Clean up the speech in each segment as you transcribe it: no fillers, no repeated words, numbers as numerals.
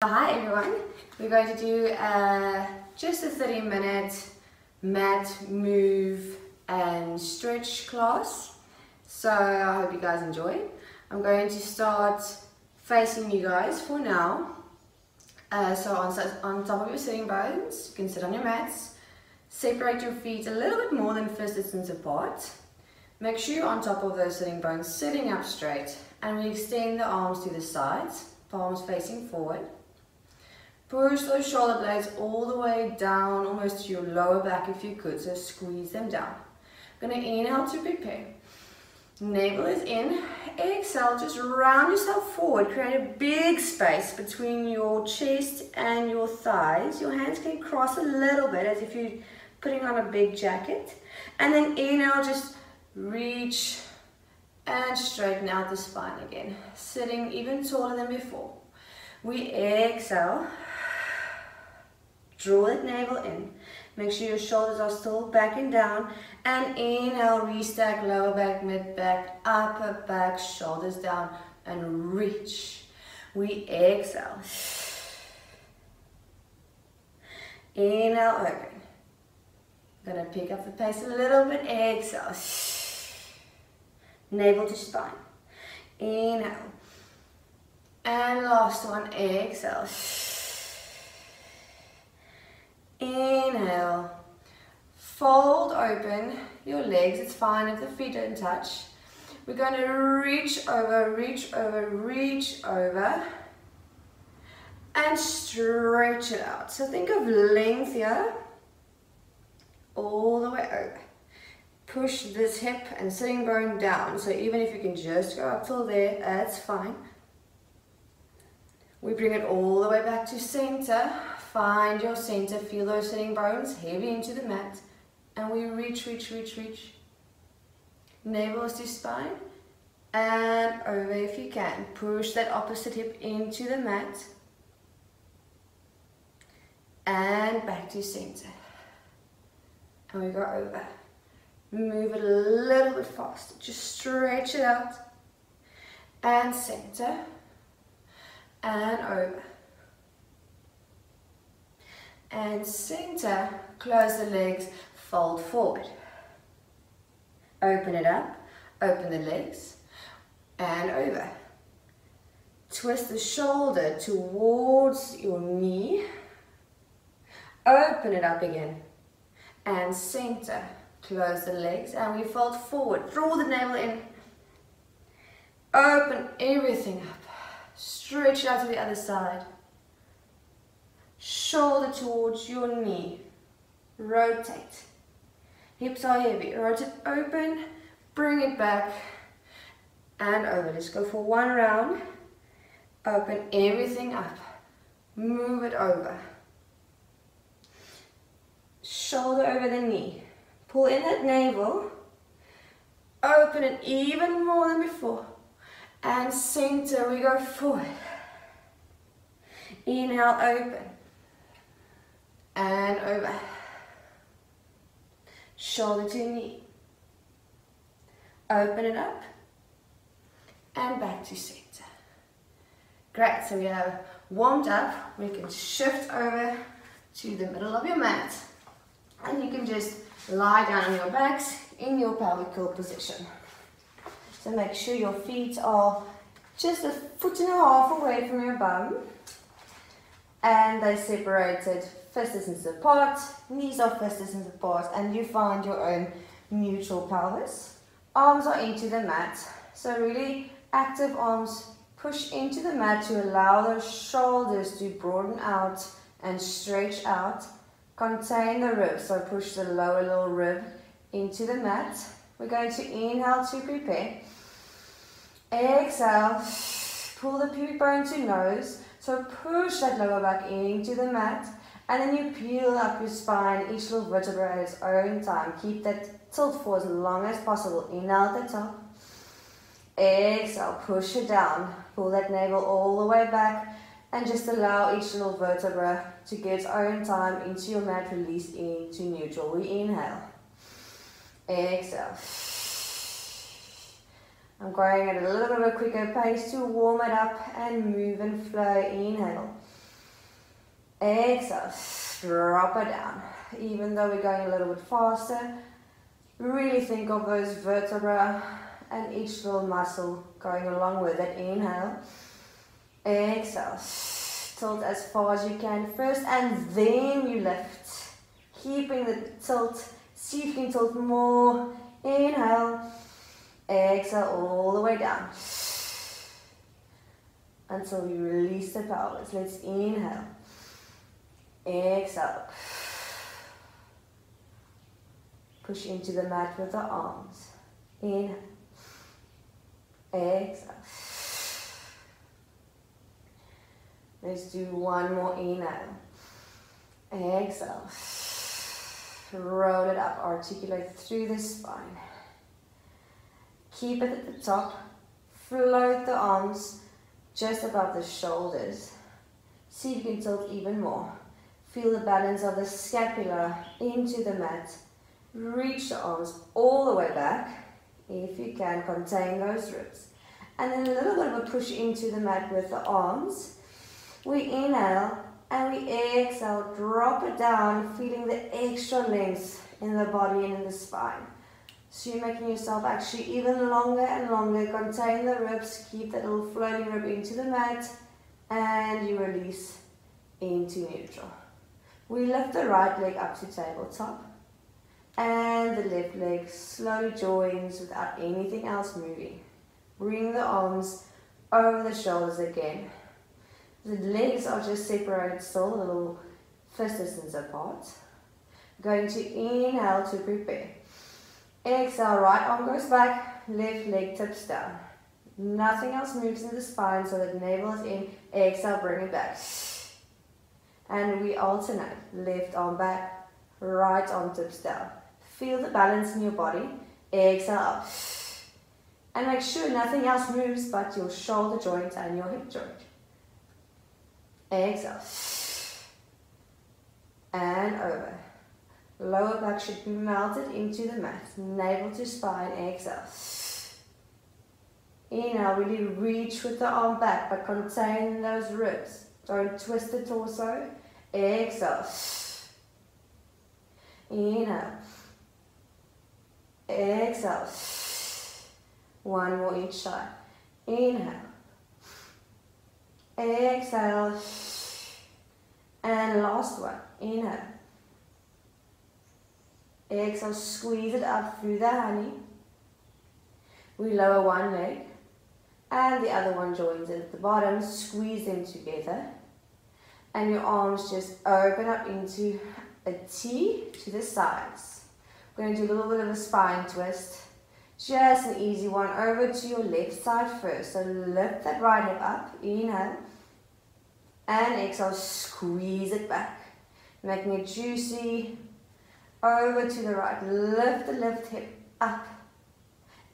Hi everyone, we're going to do just a 30-minute mat move and stretch class. So I hope you guys enjoy. I'm going to start facing you guys for now. So on top of your sitting bones, you can sit on your mats. Separate your feet a little bit more than fist distance apart. Make sure you're on top of those sitting bones, sitting up straight, and we extend the arms to the sides, palms facing forward. Push those shoulder blades all the way down, almost to your lower back if you could, so squeeze them down. I'm going to inhale to prepare. Navel is in. Exhale, just round yourself forward. Create a big space between your chest and your thighs. Your hands can cross a little bit as if you're putting on a big jacket. And then inhale, just reach and straighten out the spine again. Sitting even taller than before. We exhale. Draw that navel in. Make sure your shoulders are still back and down. And inhale, restack lower back, mid back, upper back, shoulders down, and reach. We exhale. Inhale, open. Gonna pick up the pace a little bit. Exhale. Navel to spine. Inhale. And last one, exhale. Inhale, fold open your legs. It's fine if the feet don't touch. We're going to reach over, reach over, reach over, and stretch it out. So think of length here, all the way over. Push this hip and sitting bone down. So even if you can just go up till there, that's fine. We bring it all the way back to center. Find your center, feel those sitting bones heavy into the mat, and we reach, reach, reach, reach. Navel is to spine, and over if you can. Push that opposite hip into the mat, and back to center. And we go over. Move it a little bit faster, just stretch it out, and center, and over. And center, close the legs, fold forward. Open it up, open the legs, and over. Twist the shoulder towards your knee. Open it up again. And center, close the legs, and we fold forward. Draw the navel in. Open everything up. Stretch out to the other side. Shoulder towards your knee. Rotate. Hips are heavy. Rotate open. Bring it back. And over. Let's go for one round. Open everything up. Move it over. Shoulder over the knee. Pull in that navel. Open it even more than before. And center. We go forward. Inhale, open. And over. Shoulder to knee. Open it up. And back to center. Great, so we have warmed up. We can shift over to the middle of your mat. And you can just lie down on your backs in your pelvic curl position. So make sure your feet are just a foot and a half away from your bum. And they're separated fist distance apart, knees are fist distance apart, and you find your own neutral pelvis. Arms are into the mat, so really active arms push into the mat to allow those shoulders to broaden out and stretch out. Contain the ribs, so push the lower little rib into the mat. We're going to inhale to prepare. Exhale, pull the pubic bone to nose. So push that lower back into the mat, and then you peel up your spine, each little vertebra at its own time. Keep that tilt for as long as possible. Inhale at the top. Exhale, push it down. Pull that navel all the way back, and just allow each little vertebra to get its own time into your mat, release into neutral. We inhale. Exhale. I'm going at a little bit of a quicker pace to warm it up and move and flow. Inhale. Exhale, drop it down. Even though we're going a little bit faster, really think of those vertebrae and each little muscle going along with it. Inhale, exhale, tilt as far as you can first, and then you lift. Keeping the tilt, see if you can tilt more. Inhale, exhale all the way down until you release the pelvis. Let's inhale, exhale, push into the mat with the arms. Inhale, exhale. Let's do one more. Inhale, exhale, roll it up, articulate through the spine. Keep it at the top, float the arms just above the shoulders. See if you can tilt even more. Feel the balance of the scapula into the mat. Reach the arms all the way back. If you can, contain those ribs. And then a little bit of a push into the mat with the arms. We inhale and we exhale, drop it down, feeling the extra length in the body and in the spine. So you're making yourself actually even longer and longer. Contain the ribs, keep that little floating rib into the mat, and you release into neutral. We lift the right leg up to tabletop, and the left leg slowly joins without anything else moving. Bring the arms over the shoulders again. The legs are just separated still, a little fist distance apart. Going to inhale to prepare. Exhale, right arm goes back, left leg tips down. Nothing else moves in the spine, so that navel is in. Exhale, bring it back. And we alternate. Left arm back, right arm tips down. Feel the balance in your body. Exhale up. And make sure nothing else moves but your shoulder joint and your hip joint. Exhale. And over. Lower back should be melted into the mat. Navel to spine. Exhale. Inhale, really reach with the arm back, but contain those ribs. Don't twist the torso. Exhale. Inhale. Exhale. One more each side. Inhale. Exhale. And last one. Inhale. Exhale, squeeze it up through the honey. We lower one leg and the other one joins in at the bottom. Squeeze them together and your arms just open up into a T to the sides. We're going to do a little bit of a spine twist. Just an easy one. Over to your left side first. So lift that right hip up. Inhale. And exhale, squeeze it back. Making it juicy. Over to the right. Lift the left hip up.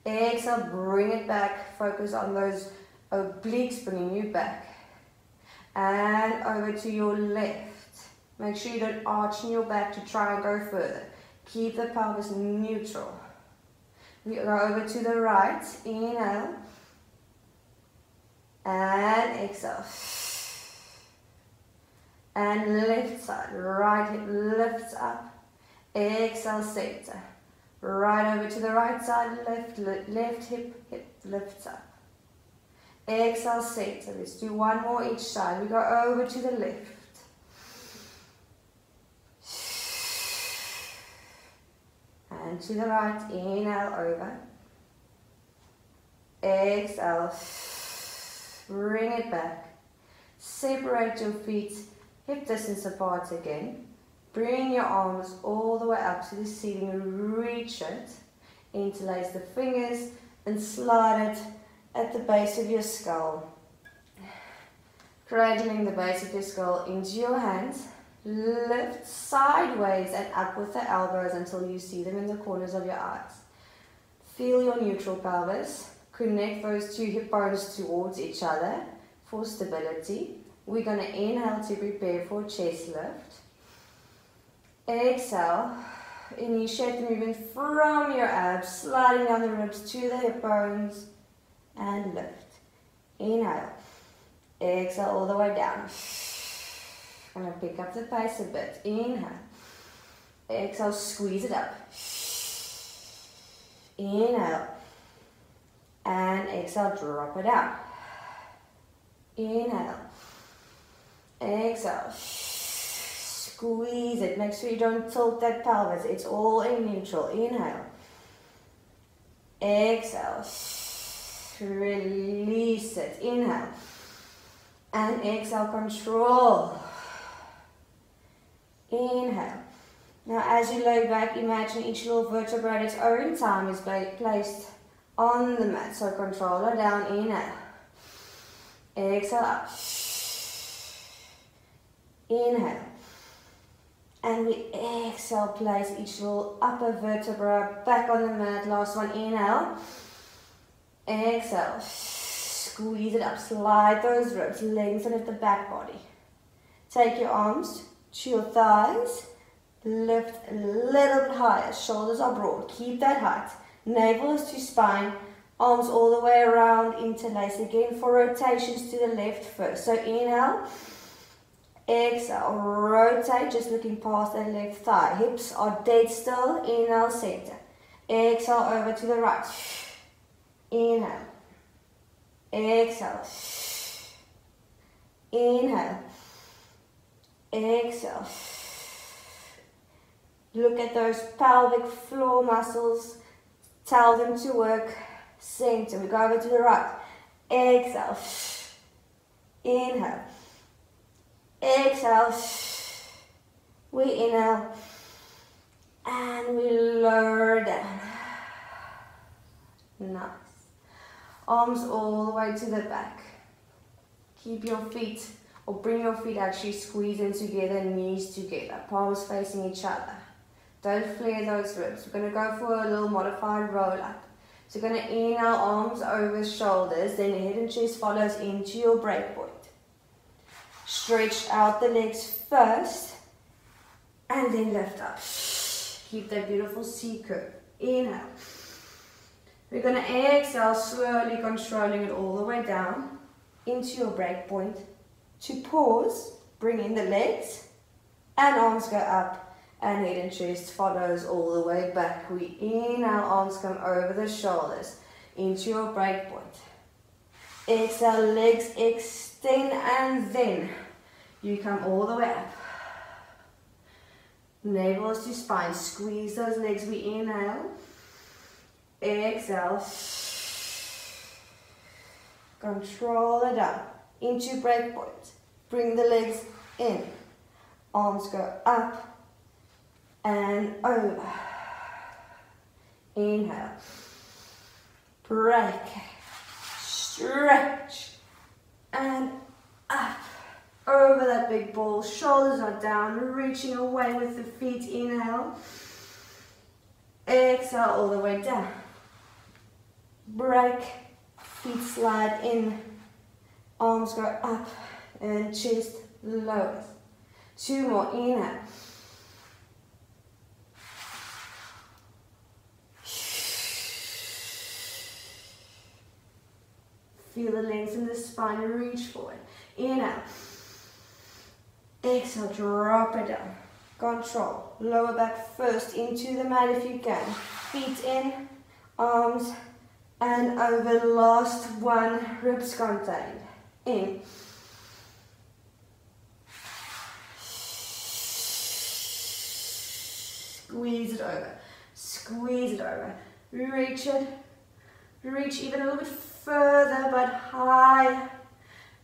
Exhale, bring it back. Focus on those obliques bringing you back. And over to your left. Make sure you don't arch in your back to try and go further. Keep the pelvis neutral. We go over to the right. Inhale. And exhale. And left side. Right hip lifts up. Exhale, center. Right over to the right side. Left hip lifts up. Exhale, center. Let's do one more each side. We go over to the left. And to the right. Inhale, over. Exhale. Bring it back. Separate your feet hip distance apart again. Bring your arms all the way up to the ceiling. Reach it. Interlace the fingers and slide it at the base of your skull. Cradling the base of your skull into your hands. Lift sideways and up with the elbows until you see them in the corners of your eyes. Feel your neutral pelvis. Connect those two hip bones towards each other for stability. We're going to inhale to prepare for chest lift. Exhale. Initiate the movement from your abs, sliding down the ribs to the hip bones and lift. Inhale. Exhale all the way down. Gonna pick up the pace a bit. Inhale. Exhale, squeeze it up. Inhale. And exhale, drop it out. Inhale. Exhale. Squeeze it. Make sure you don't tilt that pelvis. It's all in neutral. Inhale. Exhale. Release it. Inhale. And exhale, control. Inhale. Now as you lay back, imagine each little vertebra at its own time is placed on the mat. So control it down. Inhale. Exhale up. Inhale. And we exhale, place each little upper vertebra back on the mat. Last one, inhale. Exhale. Squeeze it up, slide those ribs, lengthen at the back body. Take your arms to your thighs, lift a little bit higher, shoulders are broad, keep that height. Navel is to spine, arms all the way around, interlace again for rotations to the left first. So inhale, exhale, rotate, just looking past that left thigh. Hips are dead still, inhale, center. Exhale, over to the right. Inhale. Exhale. Inhale. Exhale. Look at those pelvic floor muscles. Tell them to work. Center. We go over to the right. Exhale. Inhale. Exhale. We inhale. And we lower down. Nice. Arms all the way to the back. Keep your feet, or bring your feet actually squeezing together, knees together, palms facing each other. Don't flare those ribs. We're going to go for a little modified roll up. So we're going to inhale, arms over shoulders, then head and chest follows into your break point. Stretch out the legs first, and then lift up. Keep that beautiful C curve. Inhale. We're going to exhale, slowly controlling it all the way down into your break point. To pause, bring in the legs and arms go up and head and chest follows all the way back. We inhale, arms come over the shoulders into your break point. Exhale, legs extend and then you come all the way up. Navel is to spine, squeeze those legs. We inhale. Exhale. Control it up into break point. Bring the legs in. Arms go up and over. Inhale. Break. Stretch. And up. Over that big ball. Shoulders are down. Reaching away with the feet. Inhale. Exhale all the way down. Break, feet slide in, arms go up and chest lowers. Two more, inhale. Feel the length in the spine and reach forward. Inhale. Exhale, drop it down. Control. Lower back first into the mat if you can. Feet in, arms and over. Last one, ribs contained. In. Squeeze it over. Squeeze it over. Reach it. Reach even a little bit further but high.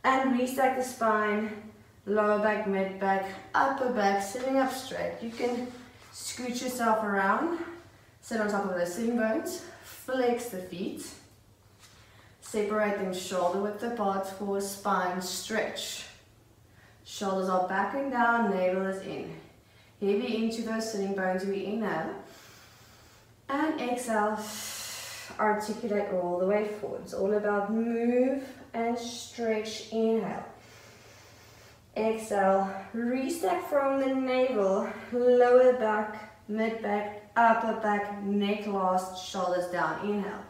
And restack the spine. Lower back, mid back, upper back, sitting up straight. You can scoot yourself around. Sit on top of the sitting bones. Flex the feet. Separate them shoulder width apart for a spine stretch. Shoulders are back and down, navel is in. Heavy into those sitting bones. We inhale. And exhale. Articulate all the way forward. It's all about move and stretch. Inhale. Exhale, restack from the navel, lower back, mid back, upper back, neck last, shoulders down. Inhale.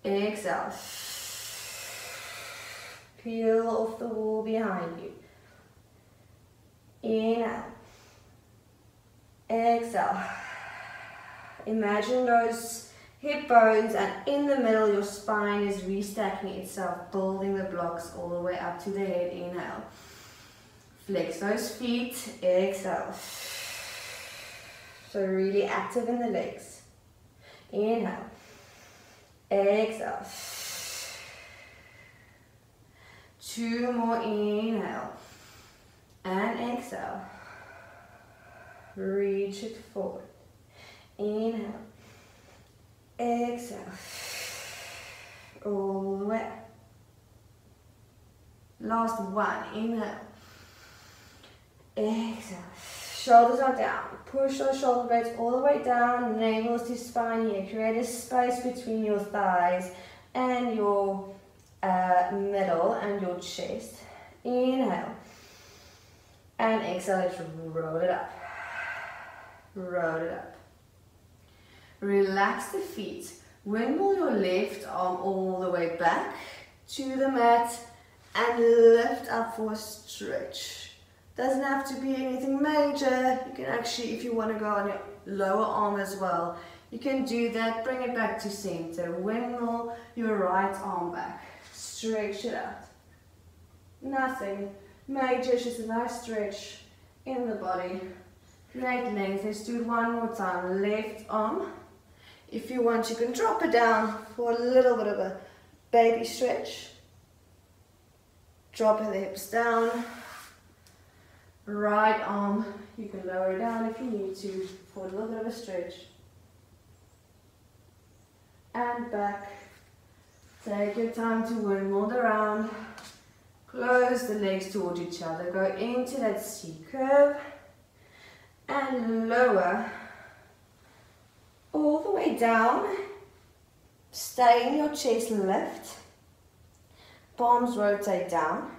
Exhale. Peel off the wall behind you. Exhale. Imagine those hip bones, and in the middle your spine is restacking itself, building the blocks all the way up to the head. Inhale. Flex those feet. Exhale. So really active in the legs. Inhale. Exhale. 2 more. Inhale. And exhale. Reach it forward. Inhale. Exhale. All the way. Last one. Inhale. Exhale. Shoulders are down. Push those shoulder blades all the way down. Navel to spine here. Create a space between your thighs and your middle and your chest. Inhale. And exhale. Let's roll it up. Roll it up. Relax the feet. Windmill your left arm all the way back to the mat and lift up for a stretch. Doesn't have to be anything major. You can actually, if you want to go on your lower arm as well, you can do that. Bring it back to center. Windmill your right arm back. Stretch it out. Nothing major, just a nice stretch in the body. Great length. Let's do it one more time. Left arm. If you want, you can drop it down for a little bit of a baby stretch. Drop the hips down. Right arm, you can lower it down if you need to for a little bit of a stretch. And back. Take your time to windmill around. Close the legs towards each other. Go into that C curve. And lower all the way down. Stay in your chest lift. Palms rotate down.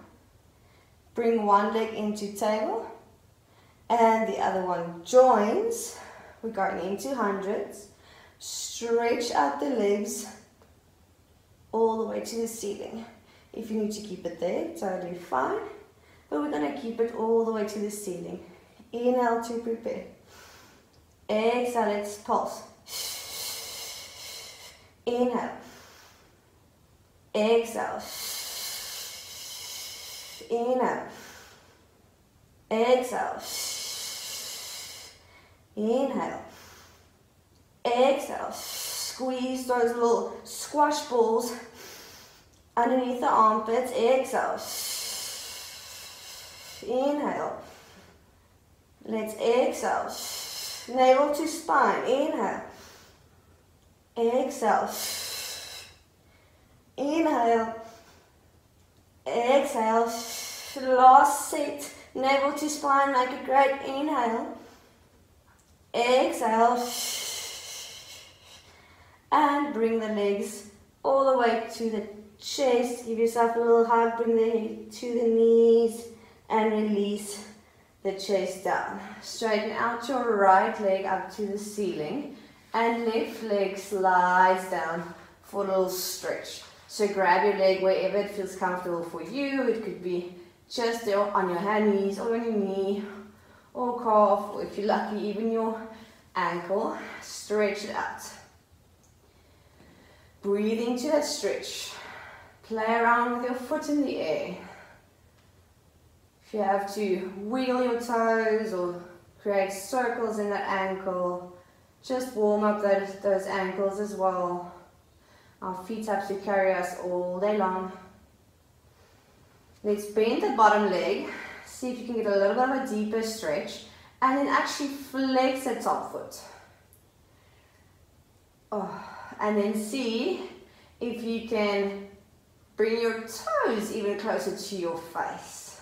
Bring one leg into table and the other one joins. We're going into hundreds. Stretch out the legs all the way to the ceiling. If you need to keep it there, totally fine. But we're going to keep it all the way to the ceiling. Inhale to prepare. Exhale, let's pulse. Inhale. Exhale. Inhale. Exhale. Inhale. Exhale. Squeeze those little squash balls underneath the armpits. Exhale. Inhale. Let's exhale. Navel to spine. Inhale. Exhale. Inhale. Exhale. Last set. Navel to spine. Make it great. Inhale. Exhale. And bring the legs all the way to the chest. Give yourself a little hug. Bring the head to the knees. And release the chest down. Straighten out your right leg up to the ceiling. And left leg slides down for a little stretch. So grab your leg wherever it feels comfortable for you. It could be just on your hand, knees, or on your knee, or calf, or if you're lucky, even your ankle. Stretch it out. Breathe into that stretch. Play around with your foot in the air. If you have to wheel your toes or create circles in that ankle, just warm up those ankles as well. Our feet have to carry us all day long. Let's bend the bottom leg. See if you can get a little bit of a deeper stretch. And then actually flex the top foot. And then see if you can bring your toes even closer to your face.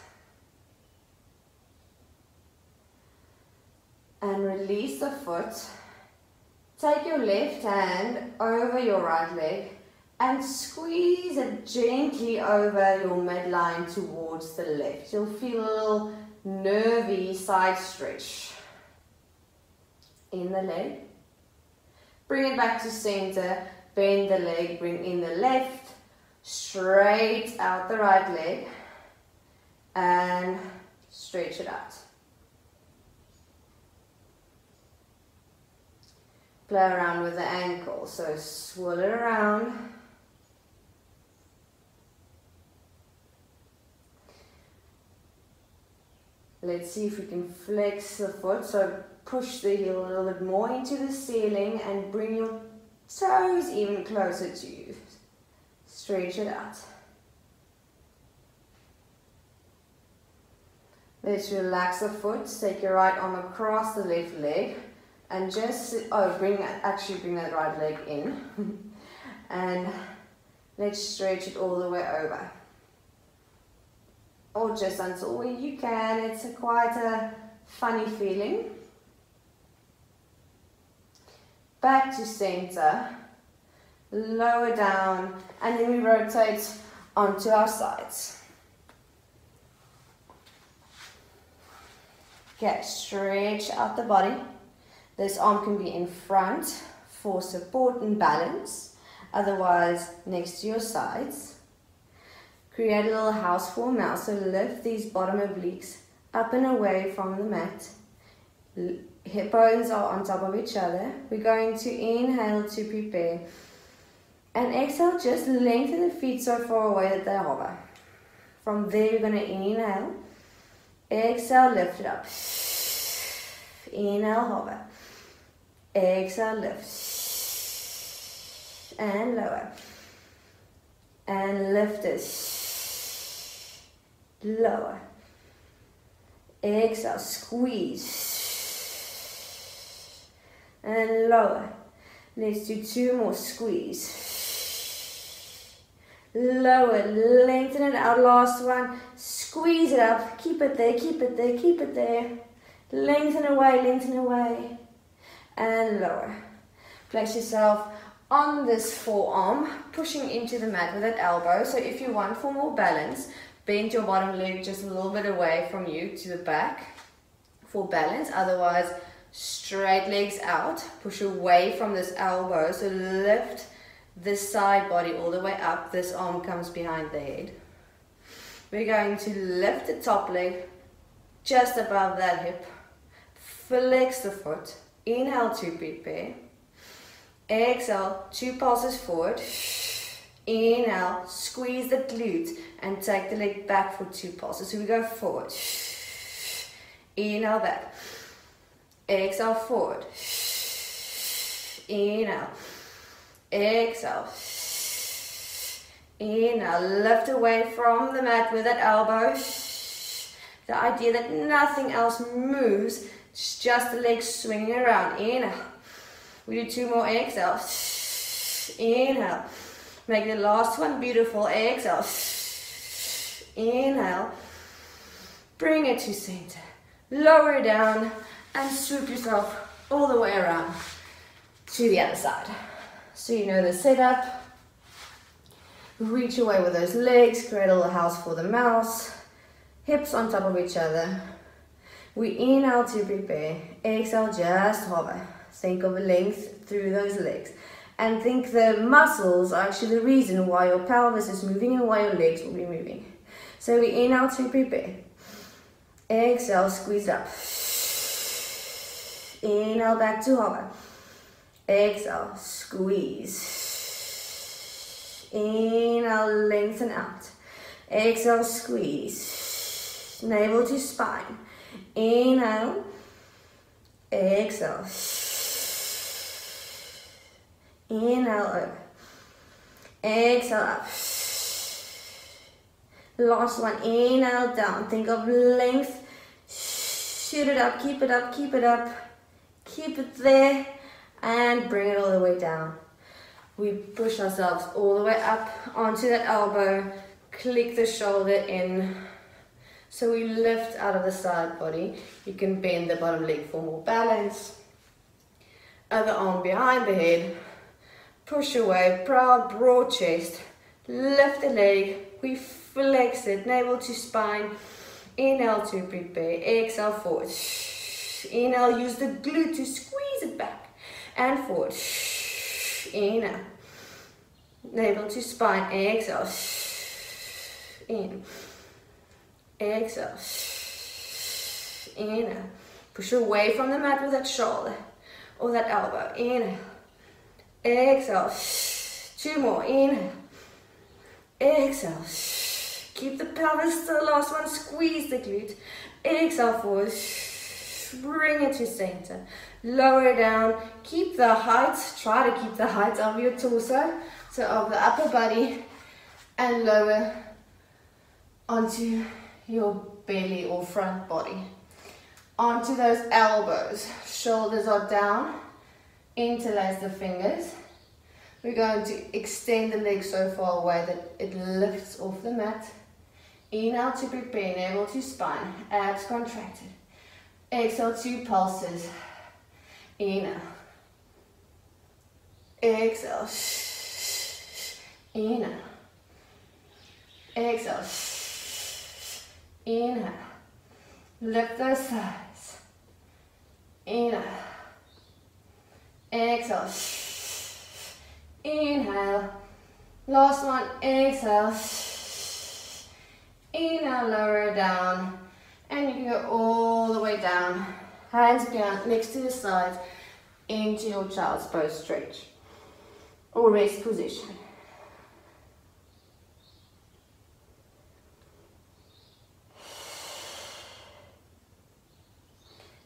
And release the foot. Take your left hand over your right leg and squeeze it gently over your midline towards the left. You'll feel a little nervy side stretch in the leg. Bring it back to center, bend the leg, bring in the left, straight out the right leg and stretch it out. play around with the ankle. So swirl it around. Let's see if we can flex the foot. So push the heel a little bit more into the ceiling and bring your toes even closer to you. Stretch it out. Let's relax the foot. Take your right arm across the left leg and just, bring that right leg in. And let's stretch it all the way over. Or just until where you can. It's quite a funny feeling. Back to center. Lower down. And then we rotate onto our sides. Okay, stretch out the body. This arm can be in front for support and balance. Otherwise, next to your sides. Create a little house form now. So lift these bottom obliques up and away from the mat. Hip bones are on top of each other. We're going to inhale to prepare. And exhale, just lengthen the feet so far away that they hover. From there, you're going to inhale. Exhale, lift it up. Inhale, hover. Exhale, lift. And lower. And lift it. Lower. Exhale, squeeze. And lower. Let's do 2 more, squeeze. Lower, lengthen it out, last one. Squeeze it up, keep it there, keep it there, keep it there. Lengthen away. And lower. Place yourself on this forearm, pushing into the mat with that elbow. So if you want for more balance, bend your bottom leg just a little bit away from you to the back for balance. Otherwise, straight legs out, push away from this elbow. So lift this side body all the way up. This arm comes behind the head. We're going to lift the top leg just above that hip. Flex the foot. Inhale to prepare. Exhale, 2 pulses forward. Inhale, squeeze the glute and take the leg back for 2 pulses. So we go forward. Inhale back. Exhale forward. Inhale. Exhale. Inhale. Lift away from the mat with that elbow. The idea that nothing else moves. It's just the legs swinging around. Inhale. We do 2 more. Exhale. Inhale. Make the last one beautiful. Exhale. Inhale. Bring it to center. Lower it down and swoop yourself all the way around to the other side. So you know the setup. Reach away with those legs. Create a little house for the mouse. Hips on top of each other. We inhale to prepare. Exhale, just hover. Think of a length through those legs. And think the muscles are actually the reason why your pelvis is moving and why your legs will be moving. So we inhale to prepare. Exhale, squeeze up. Inhale, back to hover. Exhale, squeeze. Inhale, lengthen out. Exhale, squeeze. Navel to spine. Inhale. Exhale. Inhale over. Exhale up. Last one. Inhale down. Think of length. Shoot it up. Keep it up. Keep it up. Keep it there. And bring it all the way down. We push ourselves all the way up onto that elbow. Click the shoulder in. So we lift out of the side body. You can bend the bottom leg for more balance. Other arm behind the head. Push away, proud, broad chest. Lift the leg. We flex it, navel to spine. Inhale to prepare. Exhale forward. Inhale, use the glute to squeeze it back. And forward. Inhale. Navel to spine. Exhale. In. Exhale. Inhale. Push away from the mat with that shoulder. or that elbow. Inhale, exhale, 2 more, inhale, exhale, keep the pelvis still, last one, squeeze the glute, exhale forward, bring it to center, lower down, keep the height, try to keep the height of your torso, so of the upper body, and lower onto your belly or front body. Onto those elbows, shoulders are down, interlace the fingers. We're going to extend the legs so far away that it lifts off the mat. Inhale to prepare, navel to spine, abs contracted. Exhale, 2 pulses. Inhale. Exhale. Inhale. Exhale. Inhale. Lift those thighs. Inhale. Exhale. Inhale. Last one. Exhale. Inhale, lower down. And you can go all the way down. Hands behind, next to the sides, into your child's pose stretch or rest position.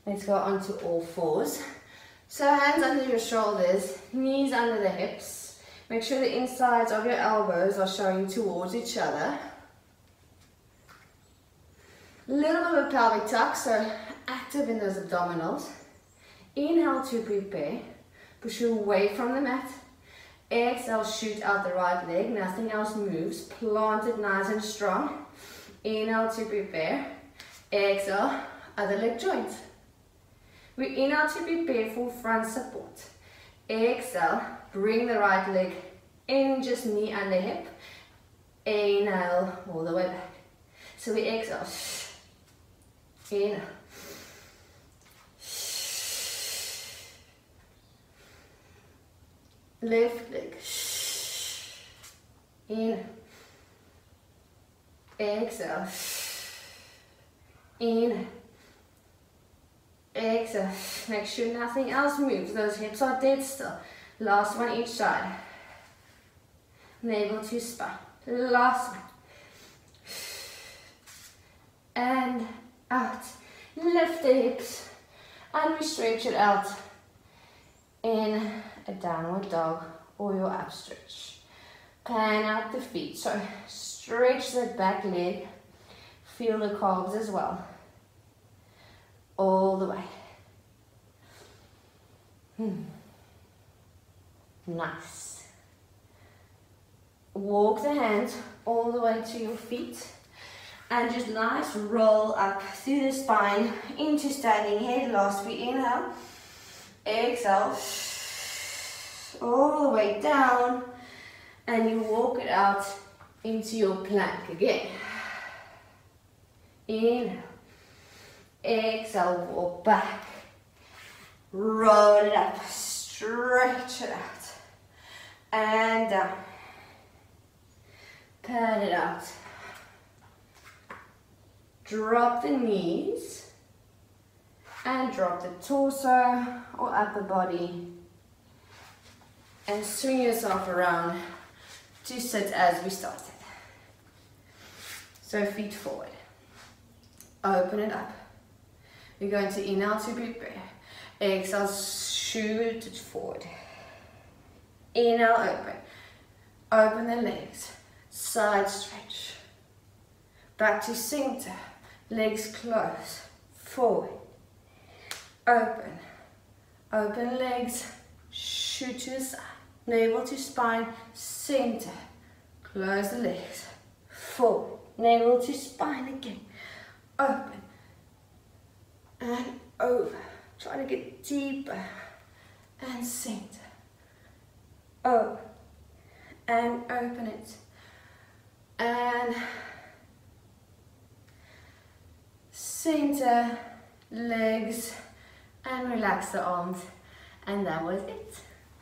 Let's go onto all fours. So hands under your shoulders, knees under the hips. Make sure the insides of your elbows are showing towards each other. Little bit of a pelvic tuck, so active in those abdominals. Inhale to prepare. Push away from the mat. Exhale, shoot out the right leg. Nothing else moves. Plant it nice and strong. Inhale to prepare. Exhale, other leg joint. We inhale to prepare for front support. Exhale, bring the right leg in, just knee under hip. Inhale, all the way back. So we exhale. Inhale. Left leg. Inhale. Exhale. Inhale. Exhale. Make sure nothing else moves. Those hips are dead still. Last one each side. Navel to spine. Last one. And out. Lift the hips and we stretch it out in a downward dog or your ab stretch. Pan out the feet, so stretch the back leg, feel the calves as well, all the way. Nice. Walk the hands all the way to your feet. And just nice roll up through the spine into standing head last. We inhale, exhale, all the way down, and you walk it out into your plank again. Inhale, exhale, walk back, roll it up, stretch it out, and down, pan it out. Drop the knees and drop the torso or upper body and swing yourself around to sit as we started. So feet forward, open it up. We're going to inhale to prepare. Exhale, shoot it forward. Inhale, open. Open the legs, side stretch. Back to center. Legs close, forward, open, open legs, shoot to the side, navel to spine, center, close the legs, forward, navel to spine again, open, and over, try to get deeper, and center, over, and open it, and center, legs, and relax the arms, and that was it.